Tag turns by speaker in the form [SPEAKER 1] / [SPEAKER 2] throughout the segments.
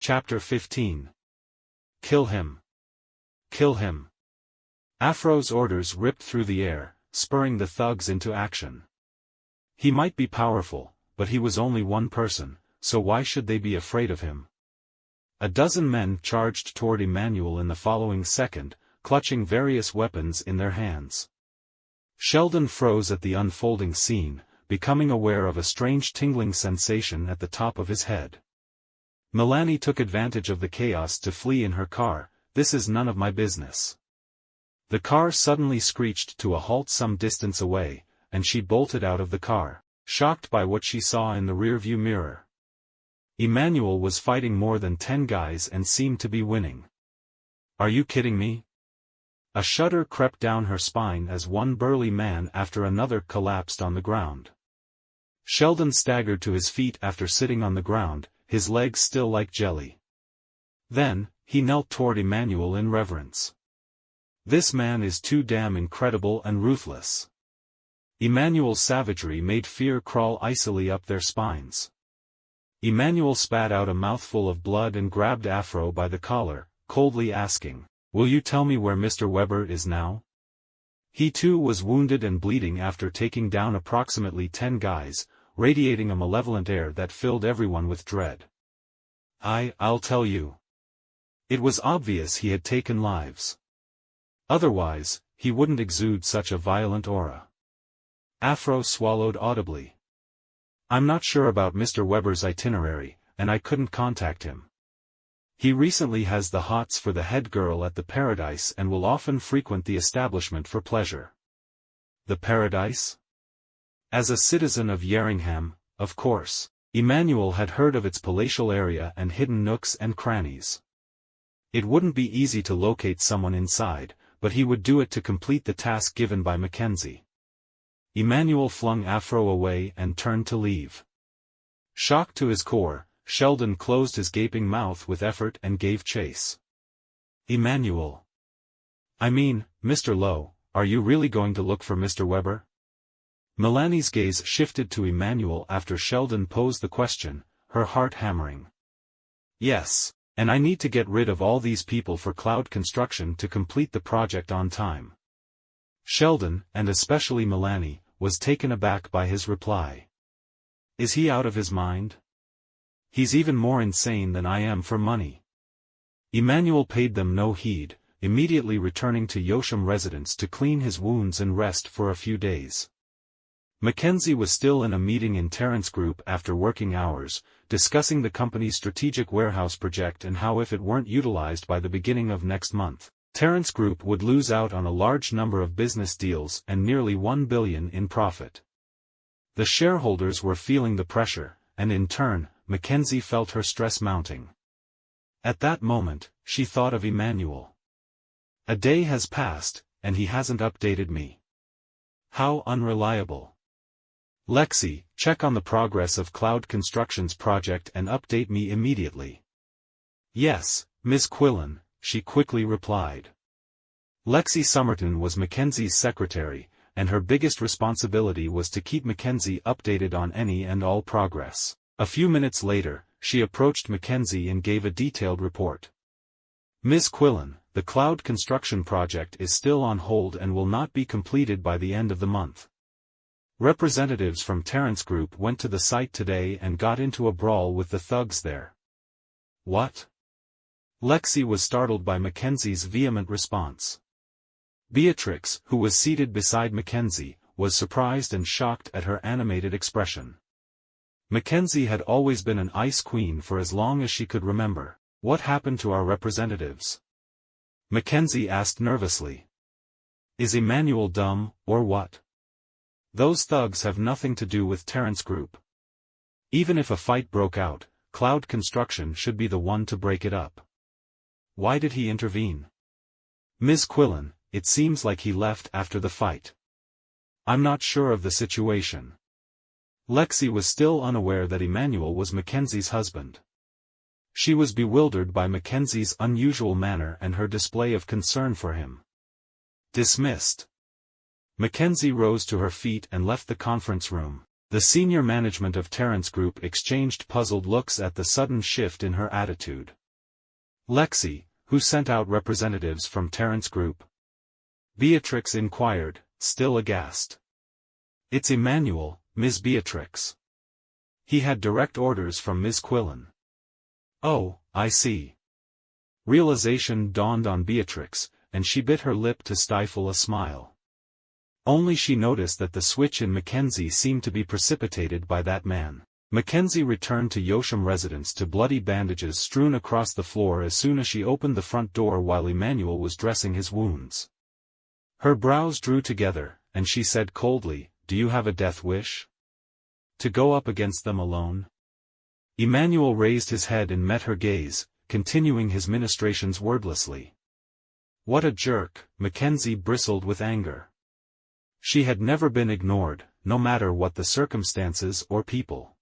[SPEAKER 1] Chapter 15. Kill him. Kill him. Afro's orders ripped through the air, spurring the thugs into action. He might be powerful, but he was only one person, so why should they be afraid of him? A dozen men charged toward Emmanuel in the following second, clutching various weapons in their hands. Sheldon froze at the unfolding scene, becoming aware of a strange tingling sensation at the top of his head. Melanie took advantage of the chaos to flee in her car. "This is none of my business." The car suddenly screeched to a halt some distance away, and she bolted out of the car, shocked by what she saw in the rearview mirror. Emmanuel was fighting more than 10 guys and seemed to be winning. "Are you kidding me?" A shudder crept down her spine as one burly man after another collapsed on the ground. Sheldon staggered to his feet after sitting on the ground, his legs still like jelly. Then, he knelt toward Emmanuel in reverence. "This man is too damn incredible and ruthless." Emmanuel's savagery made fear crawl icily up their spines. Emmanuel spat out a mouthful of blood and grabbed Afro by the collar, coldly asking, "Will you tell me where Mr. Weber is now?" He too was wounded and bleeding after taking down approximately 10 guys, radiating a malevolent air that filled everyone with dread. I'll tell you." It was obvious he had taken lives. Otherwise, he wouldn't exude such a violent aura. Afro swallowed audibly. "I'm not sure about Mr. Weber's itinerary, and I couldn't contact him. He recently has the hots for the head girl at the Paradise and will often frequent the establishment for pleasure." The Paradise? As a citizen of Yeringham, of course, Emmanuel had heard of its palatial area and hidden nooks and crannies. It wouldn't be easy to locate someone inside, but he would do it to complete the task given by Mackenzie. Emmanuel flung Afro away and turned to leave. Shocked to his core, Sheldon closed his gaping mouth with effort and gave chase. "Emmanuel. I mean, Mr. Lowe, are you really going to look for Mr. Weber?" Melanie's gaze shifted to Emmanuel after Sheldon posed the question, her heart hammering. "Yes, and I need to get rid of all these people for Cloud Construction to complete the project on time." Sheldon, and especially Melanie, was taken aback by his reply. "Is he out of his mind? He's even more insane than I am for money." Emmanuel paid them no heed, immediately returning to Yeringham residence to clean his wounds and rest for a few days. Mackenzie was still in a meeting in Terrence Group after working hours, discussing the company's strategic warehouse project and how if it weren't utilized by the beginning of next month, Terrence Group would lose out on a large number of business deals and nearly $1 billion in profit. The shareholders were feeling the pressure, and in turn, Mackenzie felt her stress mounting. At that moment, she thought of Emmanuel. "A day has passed, and he hasn't updated me. How unreliable. Lexi, check on the progress of Cloud Construction's project and update me immediately." "Yes, Ms. Quillen," she quickly replied. Lexi Somerton was Mackenzie's secretary, and her biggest responsibility was to keep Mackenzie updated on any and all progress. A few minutes later, she approached Mackenzie and gave a detailed report. "Ms. Quillen, the Cloud Construction project is still on hold and will not be completed by the end of the month. Representatives from Terrence Group went to the site today and got into a brawl with the thugs there." "What?" Lexi was startled by Mackenzie's vehement response. Beatrix, who was seated beside Mackenzie, was surprised and shocked at her animated expression. Mackenzie had always been an ice queen for as long as she could remember. "What happened to our representatives?" Mackenzie asked nervously. "Is Emmanuel dumb, or what? Those thugs have nothing to do with Terrence Group. Even if a fight broke out, Cloud Construction should be the one to break it up. Why did he intervene?" "Ms. Quillen, it seems like he left after the fight. I'm not sure of the situation." Lexi was still unaware that Emmanuel was Mackenzie's husband. She was bewildered by Mackenzie's unusual manner and her display of concern for him. Dismissed. Mackenzie rose to her feet and left the conference room. The senior management of Terrence Group exchanged puzzled looks at the sudden shift in her attitude. Lexi, who sent out representatives from Terrence Group? Beatrix inquired, still aghast. It's Emmanuel, Ms. Beatrix. He had direct orders from Ms. Quillen. Oh, I see. Realization dawned on Beatrix, and she bit her lip to stifle a smile. Only she noticed that the switch in Mackenzie seemed to be precipitated by that man. Mackenzie returned to Yeringham residence to bloody bandages strewn across the floor as soon as she opened the front door while Emmanuel was dressing his wounds. Her brows drew together, and she said coldly, "Do you have a death wish? To go up against them alone?" Emmanuel raised his head and met her gaze, continuing his ministrations wordlessly. What a jerk! Mackenzie bristled with anger. She had never been ignored, no matter what the circumstances or people.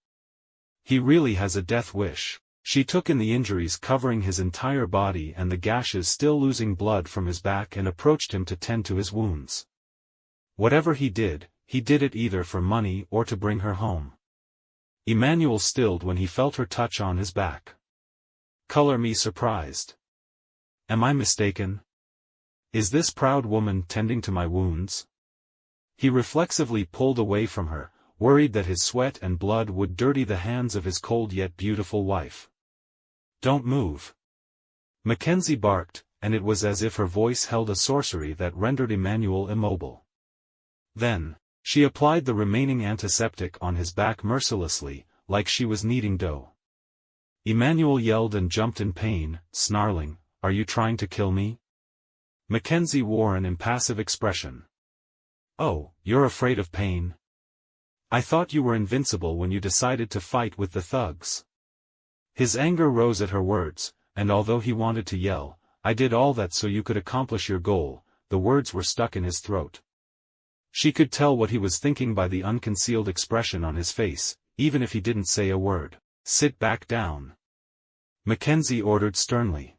[SPEAKER 1] He really has a death wish. She took in the injuries covering his entire body and the gashes still losing blood from his back and approached him to tend to his wounds. Whatever he did it either for money or to bring her home. Emmanuel stilled when he felt her touch on his back. Color me surprised. Am I mistaken? Is this proud woman tending to my wounds? He reflexively pulled away from her, worried that his sweat and blood would dirty the hands of his cold yet beautiful wife. Don't move. Mackenzie barked, and it was as if her voice held a sorcery that rendered Emmanuel immobile. Then, she applied the remaining antiseptic on his back mercilessly, like she was kneading dough. Emmanuel yelled and jumped in pain, snarling, "Are you trying to kill me?" Mackenzie wore an impassive expression. "Oh, you're afraid of pain? I thought you were invincible when you decided to fight with the thugs." His anger rose at her words, and although he wanted to yell, "I did all that so you could accomplish your goal," the words were stuck in his throat. She could tell what he was thinking by the unconcealed expression on his face, even if he didn't say a word. "Sit back down," Mackenzie ordered sternly.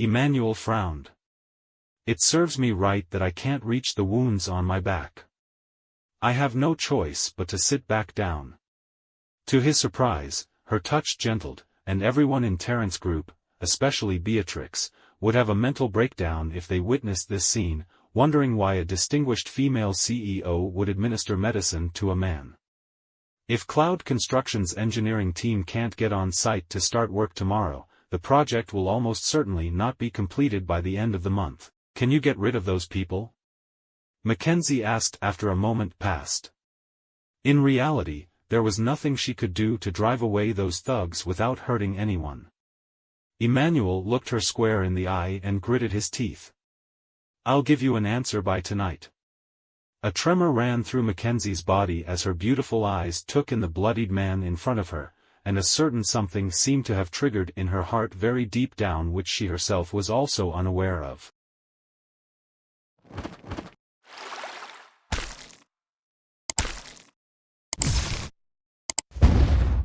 [SPEAKER 1] Emmanuel frowned. "It serves me right that I can't reach the wounds on my back. I have no choice but to sit back down." To his surprise, her touch gentled, and everyone in Terrence Group, especially Beatrix, would have a mental breakdown if they witnessed this scene, wondering why a distinguished female CEO would administer medicine to a man. If Cloud Construction's engineering team can't get on site to start work tomorrow, the project will almost certainly not be completed by the end of the month. "Can you get rid of those people?" Mackenzie asked after a moment passed. In reality, there was nothing she could do to drive away those thugs without hurting anyone. Emmanuel looked her square in the eye and gritted his teeth. "I'll give you an answer by tonight." A tremor ran through Mackenzie's body as her beautiful eyes took in the bloodied man in front of her, and a certain something seemed to have triggered in her heart very deep down which she herself was also unaware of.